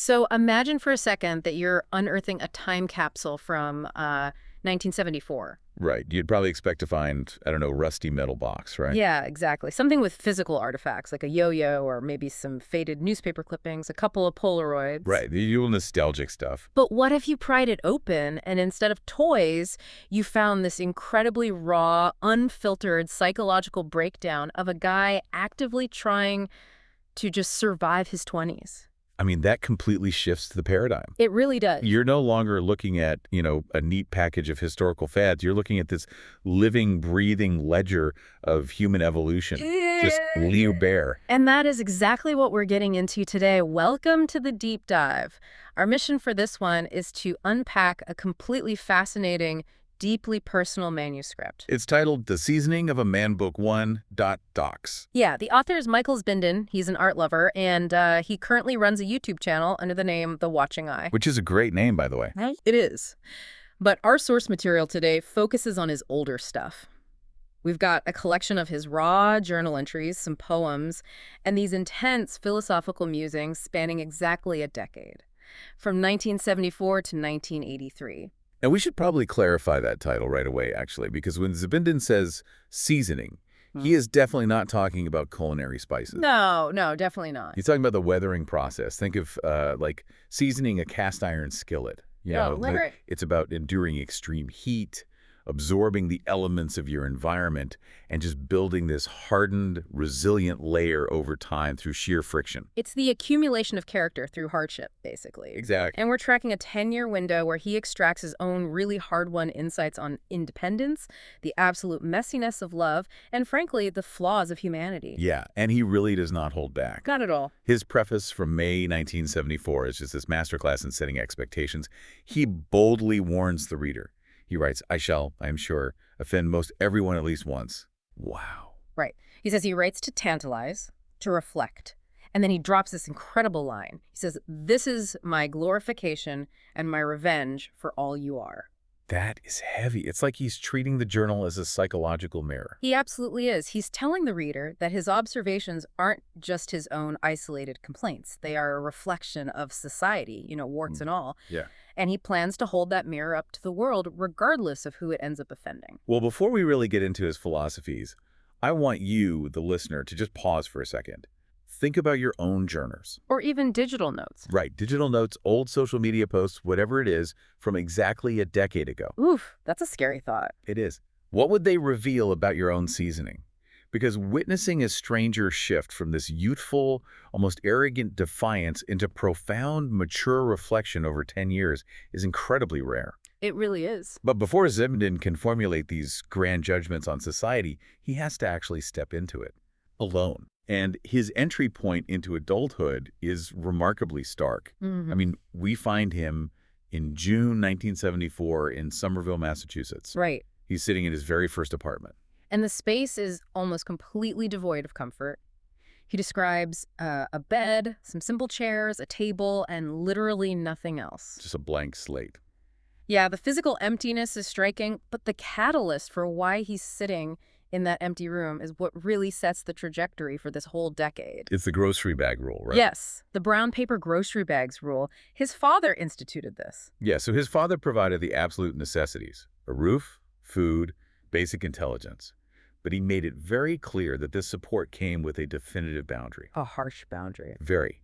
So imagine for a second that you're unearthing a time capsule from 1974. Right. You'd probably expect to find, I don't know, rusty metal box, right? Yeah, exactly. Something with physical artifacts, like a yo-yo or maybe some faded newspaper clippings, a couple of Polaroids. Right. The usual nostalgic stuff. But what if you pried it open and instead of toys, you found this incredibly raw, unfiltered psychological breakdown of a guy actively trying to just survive his 20s? I mean, that completely shifts the paradigm. It really does. You're no longer looking at, a neat package of historical fads. You're looking at this living, breathing ledger of human evolution. Just laid bare. And that is exactly what we're getting into today. Welcome to the deep dive. Our mission for this one is to unpack a completely fascinating, deeply personal manuscript. It's titled The Seasoning of a Man Book 1. Docs. Yeah, the author is Michael Zbinden. He's an art lover, and he currently runs a YouTube channel under the name The Watching Eye. Which is a great name, by the way. It is. But our source material today focuses on his older stuff. We've got a collection of his raw journal entries, some poems, and these intense philosophical musings spanning exactly a decade, from 1974 to 1983. And we should probably clarify that title right away, actually, because when Zbinden says seasoning, he is definitely not talking about culinary spices. No, definitely not. He's talking about the weathering process. Think of like seasoning a cast iron skillet. It's about enduring extreme heat, absorbing the elements of your environment, and just building this hardened, resilient layer over time through sheer friction. It's the accumulation of character through hardship, basically. Exactly. And we're tracking a 10-year window where he extracts his own really hard-won insights on independence, the absolute messiness of love, and frankly, the flaws of humanity. Yeah, and he really does not hold back. Not at all. His preface from May 1974 is just this masterclass in setting expectations. He boldly warns the reader. He writes, I am sure, offend most everyone at least once. Wow. Right. He says he writes to tantalize, to reflect, and then he drops this incredible line. He says, this is my glorification and my revenge for all you are. That is heavy. It's like he's treating the journal as a psychological mirror. He absolutely is. He's telling the reader that his observations aren't just his own isolated complaints. They are a reflection of society, warts and all. Yeah. And he plans to hold that mirror up to the world regardless of who it ends up offending. Well, before we really get into his philosophies, I want you, the listener, to just pause for a second. Think about your own journals. Or even digital notes. Right. Digital notes, old social media posts, whatever it is, from exactly a decade ago. Oof, that's a scary thought. It is. What would they reveal about your own seasoning? Because witnessing a stranger shift from this youthful, almost arrogant defiance into profound, mature reflection over 10 years is incredibly rare. It really is. But before Zbinden can formulate these grand judgments on society, he has to actually step into it alone. And his entry point into adulthood is remarkably stark. I mean, we find him in June 1974 in Somerville, Massachusetts. Right. He's sitting in his very first apartment. And the space is almost completely devoid of comfort. He describes a bed, some simple chairs, a table, and literally nothing else. Just a blank slate. Yeah, the physical emptiness is striking, but the catalyst for why he's sitting in that empty room is what really sets the trajectory for this whole decade. It's the grocery bag rule, right? Yes, the brown paper grocery bags rule. His father instituted this. Yeah, so his father provided the absolute necessities: a roof, food, basic intelligence. But he made it very clear that this support came with a definitive boundary. A harsh boundary. Very.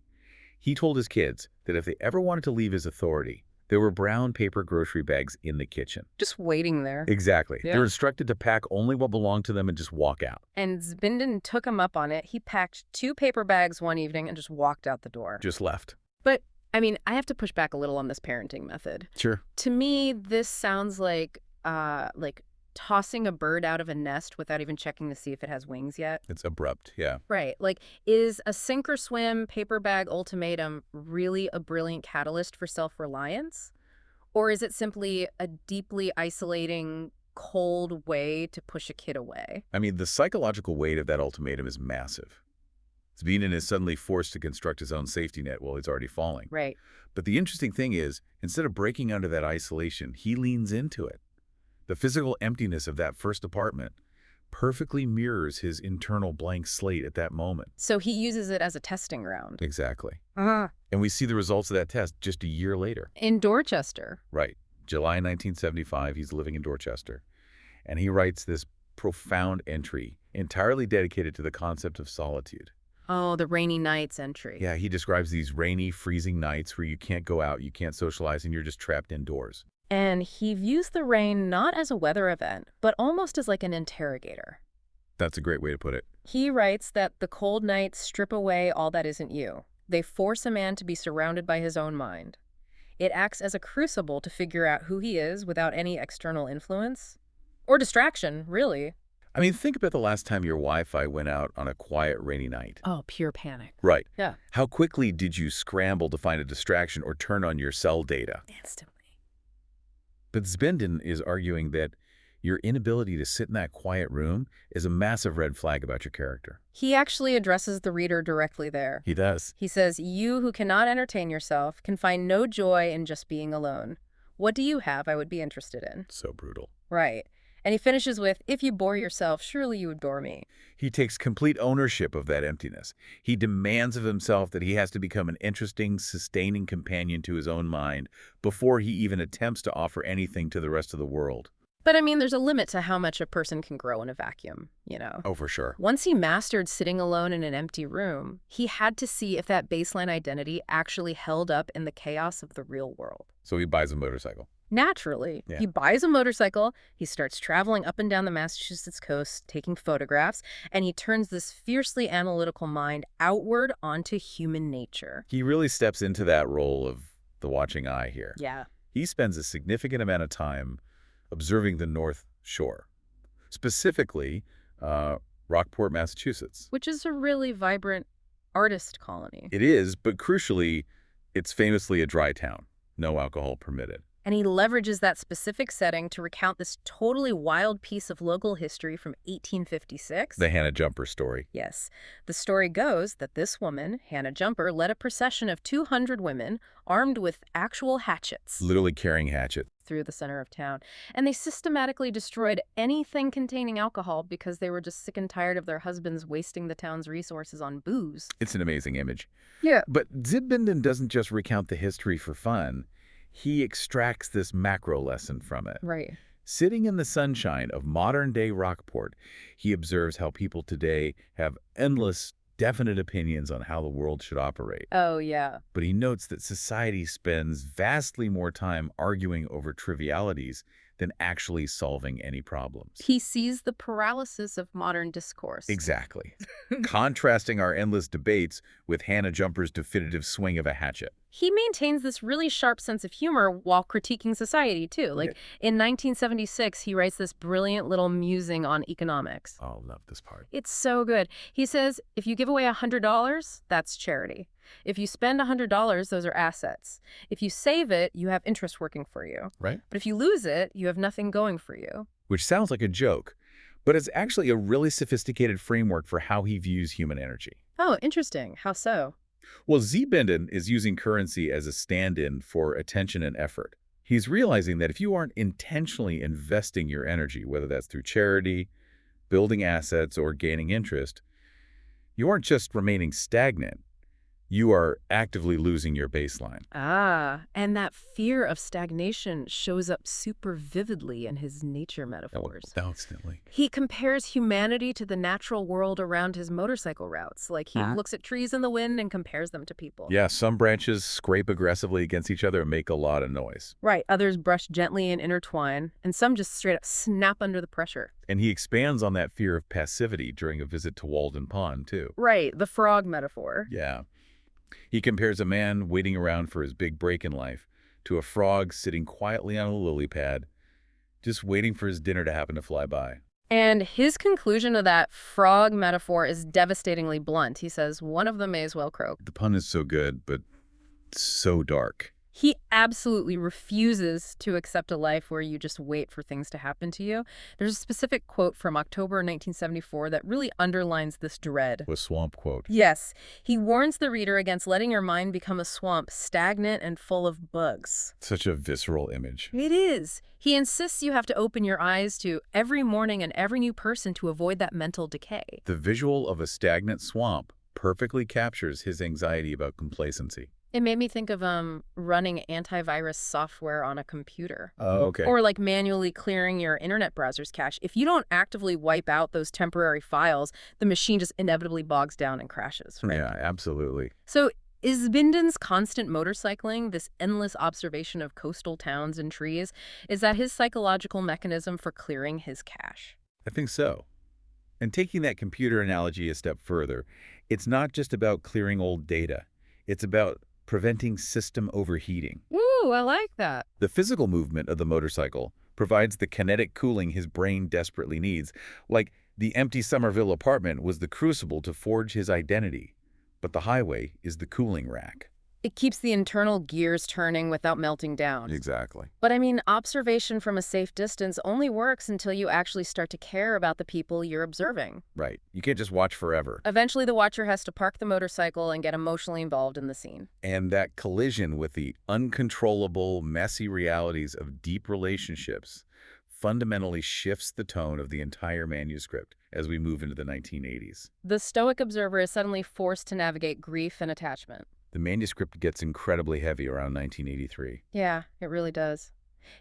He told his kids that if they ever wanted to leave his authority, there were brown paper grocery bags in the kitchen. Just waiting there. Exactly. Yeah. They're instructed to pack only what belonged to them and just walk out. And Zbinden took him up on it. He packed 2 paper bags one evening and just walked out the door. Just left. But, I mean, I have to push back a little on this parenting method. Sure. To me, this sounds like tossing a bird out of a nest without even checking to see if it has wings yet. It's abrupt, yeah. Right. Like, is a sink or swim paper bag ultimatum really a brilliant catalyst for self-reliance? Or is it simply a deeply isolating, cold way to push a kid away? I mean, the psychological weight of that ultimatum is massive. Zbinden is suddenly forced to construct his own safety net while he's already falling. Right. But the interesting thing is, instead of breaking under that isolation, he leans into it. The physical emptiness of that first apartment perfectly mirrors his internal blank slate at that moment. So he uses it as a testing ground. Exactly. Ah. And we see the results of that test just a year later. In Dorchester. Right. July 1975, he's living in Dorchester. And he writes this profound entry entirely dedicated to the concept of solitude. Oh, the rainy nights entry. Yeah, he describes these rainy, freezing nights where you can't go out, you can't socialize, and you're just trapped indoors. And he views the rain not as a weather event, but almost as like an interrogator. That's a great way to put it. He writes that the cold nights strip away all that isn't you. They force a man to be surrounded by his own mind. It acts as a crucible to figure out who he is without any external influence. Or distraction, really. I mean, think about the last time your Wi-Fi went out on a quiet, rainy night. Oh, pure panic. Right. Yeah. How quickly did you scramble to find a distraction or turn on your cell data? Instantly. But Zbinden is arguing that your inability to sit in that quiet room is a massive red flag about your character. He actually addresses the reader directly there. He does. He says, "You who cannot entertain yourself can find no joy in just being alone. What do you have I would be interested in?" So brutal. Right. And he finishes with, "If you bore yourself, surely you would bore me." He takes complete ownership of that emptiness. He demands of himself that he has to become an interesting, sustaining companion to his own mind before he even attempts to offer anything to the rest of the world. But I mean, there's a limit to how much a person can grow in a vacuum, you know? Oh, for sure. Once he mastered sitting alone in an empty room, he had to see if that baseline identity actually held up in the chaos of the real world. So he buys a motorcycle. Naturally, Yeah. he buys a motorcycle, he starts traveling up and down the Massachusetts coast, taking photographs, and he turns this fiercely analytical mind outward onto human nature. He really steps into that role of the watching eye here. Yeah. He spends a significant amount of time observing the North Shore, specifically Rockport, Massachusetts. Which is a really vibrant artist colony. It is, but crucially, it's famously a dry town, no alcohol permitted. And he leverages that specific setting to recount this totally wild piece of local history from 1856. The Hannah Jumper story. Yes. The story goes that this woman, Hannah Jumper, led a procession of 200 women armed with actual hatchets Literally carrying hatchet. through the center of town. And they systematically destroyed anything containing alcohol because they were just sick and tired of their husbands wasting the town's resources on booze. It's an amazing image. Yeah. But Zbinden doesn't just recount the history for fun. He extracts this macro lesson from it. Right. Sitting in the sunshine of modern-day Rockport, he observes how people today have endless, definite opinions on how the world should operate. Oh, yeah. But he notes that society spends vastly more time arguing over trivialities than actually solving any problems. He sees the paralysis of modern discourse. Exactly. Contrasting our endless debates with Hannah Jumper's definitive swing of a hatchet. He maintains this really sharp sense of humor while critiquing society, too. Like, in 1976, he writes this brilliant little musing on economics. Oh, love this part. It's so good. He says, if you give away $100, that's charity. If you spend $100, those are assets. If you save it, you have interest working for you. Right? But if you lose it, you have nothing going for you. Which sounds like a joke, but it's actually a really sophisticated framework for how he views human energy. Oh, interesting. How so? Well, Zbinden is using currency as a stand-in for attention and effort. He's realizing that if you aren't intentionally investing your energy, whether that's through charity, building assets, or gaining interest, you aren't just remaining stagnant. You are actively losing your baseline. Ah, and that fear of stagnation shows up super vividly in his nature metaphors. Constantly. He compares humanity to the natural world around his motorcycle routes. Like, he looks at trees in the wind and compares them to people. Yeah, some branches scrape aggressively against each other and make a lot of noise. Right, others brush gently and intertwine, and some just straight up snap under the pressure. And he expands on that fear of passivity during a visit to Walden Pond, too. Right, the frog metaphor. Yeah. He compares a man waiting around for his big break in life to a frog sitting quietly on a lily pad, just waiting for his dinner to happen to fly by. And his conclusion of that frog metaphor is devastatingly blunt. He says, one of them may as well croak. The pun is so good, but so dark. He absolutely refuses to accept a life where you just wait for things to happen to you. There's a specific quote from October 1974 that really underlines this dread. A swamp quote. Yes, he warns the reader against letting your mind become a swamp, stagnant and full of bugs. Such a visceral image. It is. He insists you have to open your eyes to every morning and every new person to avoid that mental decay. The visual of a stagnant swamp perfectly captures his anxiety about complacency. It made me think of running antivirus software on a computer. Oh, okay. Or like manually clearing your internet browser's cache. If you don't actively wipe out those temporary files, the machine just inevitably bogs down and crashes, right? Yeah, absolutely. So is Zbinden's constant motorcycling, this endless observation of coastal towns and trees, is that his psychological mechanism for clearing his cache? I think so. And taking that computer analogy a step further, it's not just about clearing old data. It's about preventing system overheating. Ooh, I like that. The physical movement of the motorcycle provides the kinetic cooling his brain desperately needs, like the empty Somerville apartment was the crucible to forge his identity, but the highway is the cooling rack. It keeps the internal gears turning without melting down. Exactly. But I mean, observation from a safe distance only works until you actually start to care about the people you're observing. Right. You can't just watch forever. Eventually, the watcher has to park the motorcycle and get emotionally involved in the scene. And that collision with the uncontrollable, messy realities of deep relationships fundamentally shifts the tone of the entire manuscript as we move into the 1980s. The stoic observer is suddenly forced to navigate grief and attachment. The manuscript gets incredibly heavy around 1983. Yeah, it really does.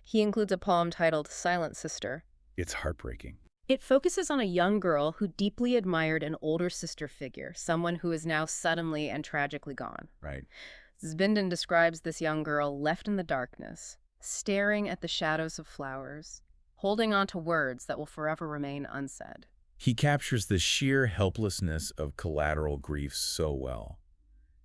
He includes a poem titled Silent Sister. It's heartbreaking. It focuses on a young girl who deeply admired an older sister figure, someone who is now suddenly and tragically gone. Right. Zbinden describes this young girl left in the darkness, staring at the shadows of flowers, holding on to words that will forever remain unsaid. He captures the sheer helplessness of collateral grief so well.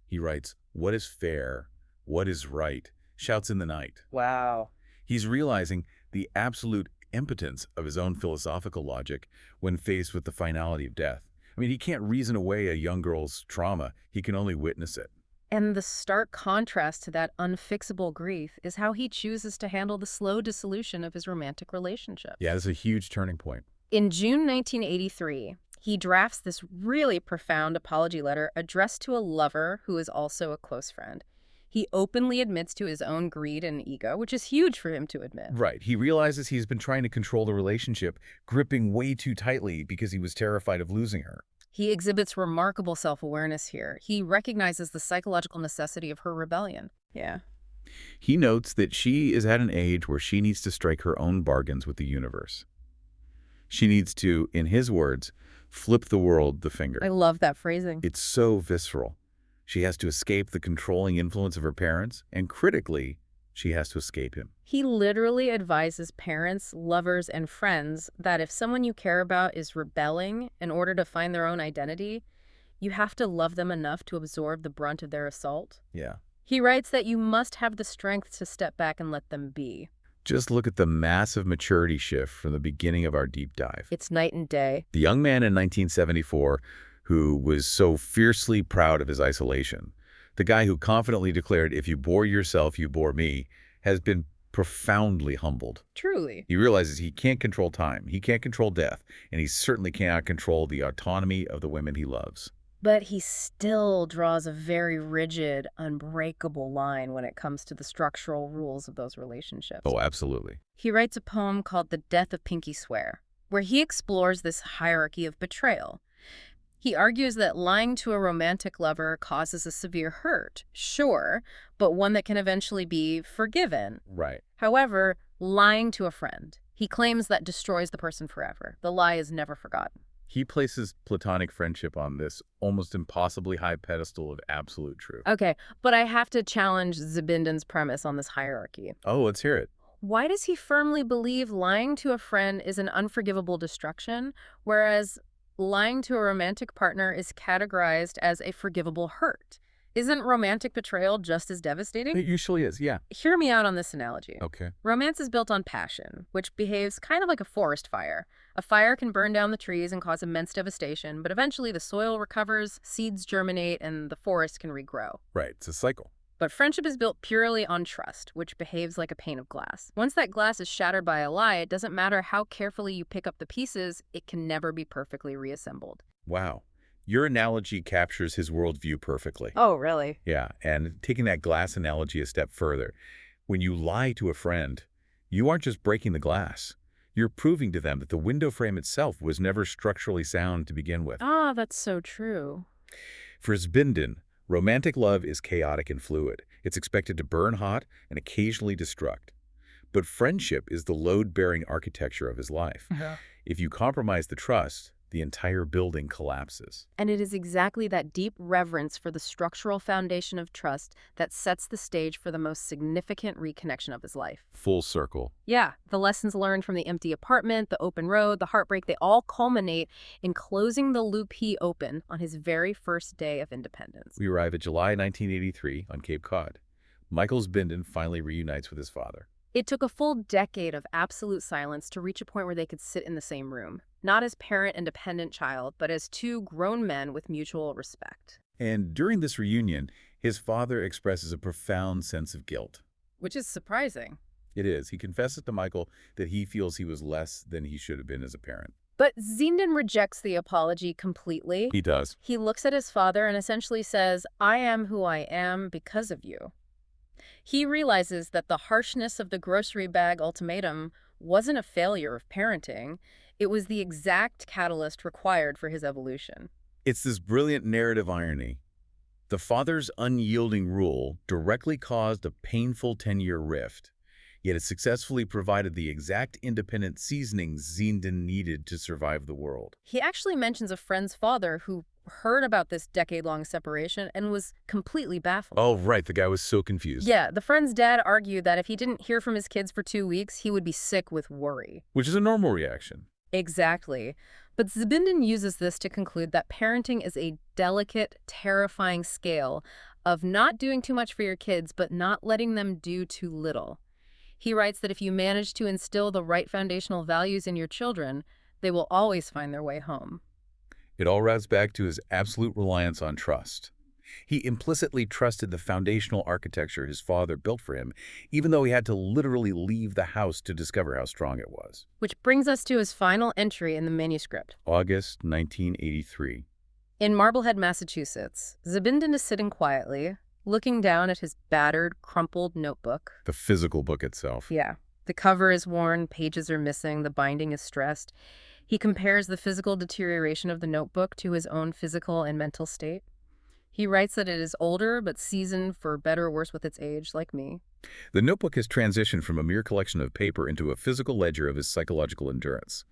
He writes, "What is fair, what is right, shouts in the night." Wow. He's realizing the absolute impotence of his own philosophical logic when faced with the finality of death. I mean, he can't reason away a young girl's trauma. He can only witness it. And the stark contrast to that unfixable grief is how he chooses to handle the slow dissolution of his romantic relationship. Yeah, that's a huge turning point. In June 1983, he drafts this really profound apology letter addressed to a lover who is also a close friend. He openly admits to his own greed and ego, which is huge for him to admit. Right. He realizes he's been trying to control the relationship, gripping way too tightly because he was terrified of losing her. He exhibits remarkable self-awareness here. He recognizes the psychological necessity of her rebellion. Yeah. He notes that she is at an age where she needs to strike her own bargains with the universe. She needs to, in his words, flip the world the finger. I love that phrasing. It's so visceral. She has to escape the controlling influence of her parents, and critically, she has to escape him. He literally advises parents, lovers, and friends that if someone you care about is rebelling in order to find their own identity, you have to love them enough to absorb the brunt of their assault. Yeah. He writes that you must have the strength to step back and let them be. Just look at the massive maturity shift from the beginning of our deep dive. It's night and day. The young man in 1974 who was so fiercely proud of his isolation, the guy who confidently declared, "If you bore yourself, you bore me," has been profoundly humbled. Truly. He realizes he can't control time, he can't control death, and he certainly cannot control the autonomy of the women he loves. But he still draws a very rigid, unbreakable line when it comes to the structural rules of those relationships. Oh, absolutely. He writes a poem called The Death of Pinky Swear, where he explores this hierarchy of betrayal. He argues that lying to a romantic lover causes a severe hurt, sure, but one that can eventually be forgiven. Right. However, lying to a friend, he claims that destroys the person forever. The lie is never forgotten. He places platonic friendship on this almost impossibly high pedestal of absolute truth. Okay, but I have to challenge Zbinden's premise on this hierarchy. Oh, let's hear it. Why does he firmly believe lying to a friend is an unforgivable destruction, whereas lying to a romantic partner is categorized as a forgivable hurt? Isn't romantic betrayal just as devastating? It usually is, yeah. Hear me out on this analogy. Okay. Romance is built on passion, which behaves kind of like a forest fire. A fire can burn down the trees and cause immense devastation, but eventually the soil recovers, seeds germinate, and the forest can regrow. Right, it's a cycle. But friendship is built purely on trust, which behaves like a pane of glass. Once that glass is shattered by a lie, it doesn't matter how carefully you pick up the pieces, it can never be perfectly reassembled. Wow. Your analogy captures his worldview perfectly. Oh, really? Yeah, and taking that glass analogy a step further, when you lie to a friend, you aren't just breaking the glass. You're proving to them that the window frame itself was never structurally sound to begin with. Ah, that's so true. For Zbinden, romantic love is chaotic and fluid. It's expected to burn hot and occasionally destruct. But friendship is the load-bearing architecture of his life. Yeah. If you compromise the trust, the entire building collapses. And it is exactly that deep reverence for the structural foundation of trust that sets the stage for the most significant reconnection of his life. Full circle. Yeah, the lessons learned from the empty apartment, the open road, the heartbreak, they all culminate in closing the loop he opened on his very first day of independence. We arrive at July 1983 on Cape Cod. Michael Zbinden finally reunites with his father. It took a full decade of absolute silence to reach a point where they could sit in the same room, not as parent and dependent child, but as two grown men with mutual respect. And during this reunion, his father expresses a profound sense of guilt. Which is surprising. It is. He confesses to Michael that he feels he was less than he should have been as a parent. But Zbinden rejects the apology completely. He does. He looks at his father and essentially says, "I am who I am because of you." He realizes that the harshness of the grocery bag ultimatum wasn't a failure of parenting. It was the exact catalyst required for his evolution. It's this brilliant narrative irony. The father's unyielding rule directly caused a painful 10-year rift, yet it successfully provided the exact independent seasoning Zbinden needed to survive the world. He actually mentions a friend's father who heard about this decade-long separation and was completely baffled. Oh, right. The guy was so confused. Yeah, the friend's dad argued that if he didn't hear from his kids for 2 weeks, he would be sick with worry. Which is a normal reaction. Exactly. But Zbinden uses this to conclude that parenting is a delicate, terrifying scale of not doing too much for your kids, but not letting them do too little. He writes that if you manage to instill the right foundational values in your children, they will always find their way home. It all routes back to his absolute reliance on trust. He implicitly trusted the foundational architecture his father built for him, even though he had to literally leave the house to discover how strong it was. Which brings us to his final entry in the manuscript. August 1983. In Marblehead, Massachusetts, Zbinden is sitting quietly, looking down at his battered, crumpled notebook. The physical book itself. Yeah. The cover is worn, pages are missing, the binding is stressed. He compares the physical deterioration of the notebook to his own physical and mental state. He writes that it is older but seasoned for better or worse with its age, like me. The notebook has transitioned from a mere collection of paper into a physical ledger of his psychological endurance.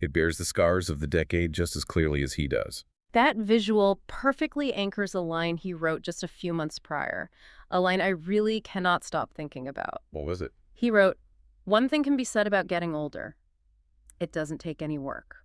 It bears the scars of the decade just as clearly as he does. That visual perfectly anchors a line he wrote just a few months prior, a line I really cannot stop thinking about. What was it? He wrote, "One thing can be said about getting older. It doesn't take any work."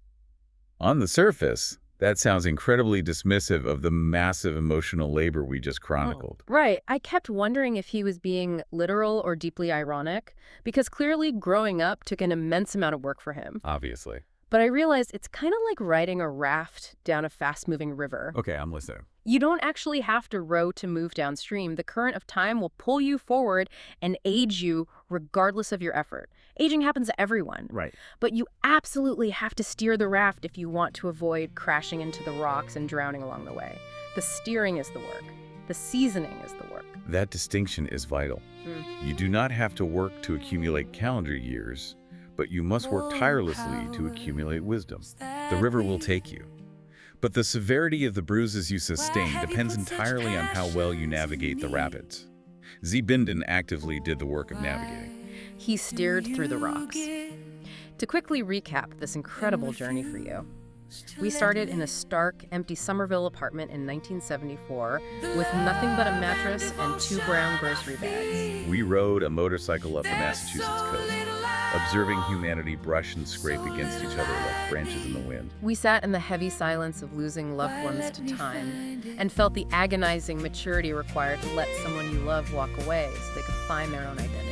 On the surface, that sounds incredibly dismissive of the massive emotional labor we just chronicled. Right. I kept wondering if he was being literal or deeply ironic, because clearly growing up took an immense amount of work for him. Obviously. But I realized it's kind of like riding a raft down a fast-moving river. Okay, I'm listening. You don't actually have to row to move downstream. The current of time will pull you forward and aid you regardless of your effort. Aging happens to everyone. Right. But you absolutely have to steer the raft if you want to avoid crashing into the rocks and drowning along the way. The steering is the work. The seasoning is the work. That distinction is vital. You do not have to work to accumulate calendar years, but you must work tirelessly to accumulate wisdom. The river will take you. But the severity of the bruises you sustain depends entirely on how well you navigate the rapids. Zbinden actively did the work of navigating. He steered through the rocks. To quickly recap this incredible journey for you, we started in a stark, empty Somerville apartment in 1974 with nothing but a mattress and 2 brown grocery bags. We rode a motorcycle up the Massachusetts coast, observing humanity brush and scrape against each other like branches in the wind. We sat in the heavy silence of losing loved ones to time and felt the agonizing maturity required to let someone you love walk away so they could find their own identity.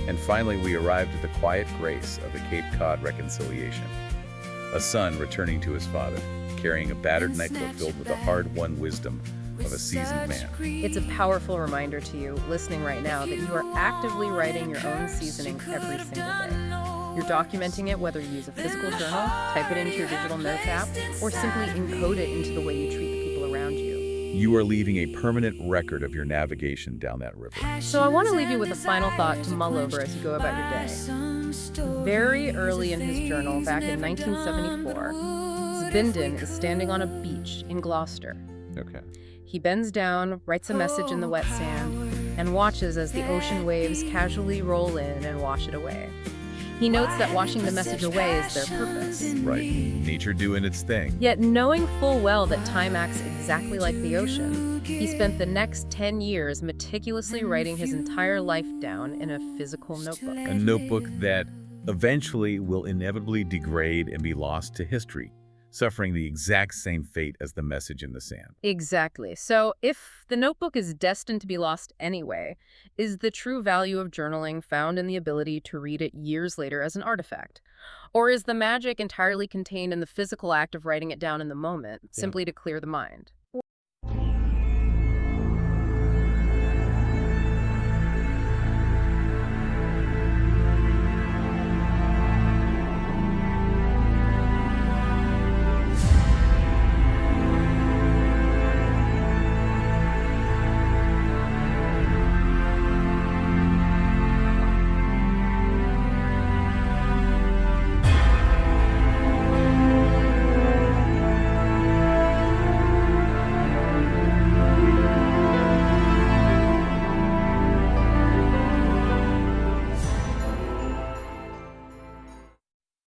And finally, we arrived at the quiet grace of the Cape Cod reconciliation. A son returning to his father, carrying a battered notebook filled with the hard-won wisdom of a seasoned man. It's a powerful reminder to you, listening right now, that you are actively writing your own seasoning every single day. You're documenting it whether you use a physical journal, type it into your digital notes app, or simply encode it into the way you treat the people around you. You are leaving a permanent record of your navigation down that river. So I want to leave you with a final thought to mull over as you go about your day. Very early in his journal, back in 1974, Zbinden is standing on a beach in Gloucester. Okay. He bends down, writes a message in the wet sand, and watches as the ocean waves casually roll in and wash it away. He notes that washing the message away is their purpose. Right. Nature doing its thing. Yet knowing full well that time acts exactly like the ocean, he spent the next 10 years meticulously writing his entire life down in a physical notebook. A notebook that eventually will inevitably degrade and be lost to history, suffering the exact same fate as the message in the sand. Exactly. So if the notebook is destined to be lost anyway, is the true value of journaling found in the ability to read it years later as an artifact? Or is the magic entirely contained in the physical act of writing it down in the moment, simply to clear the mind?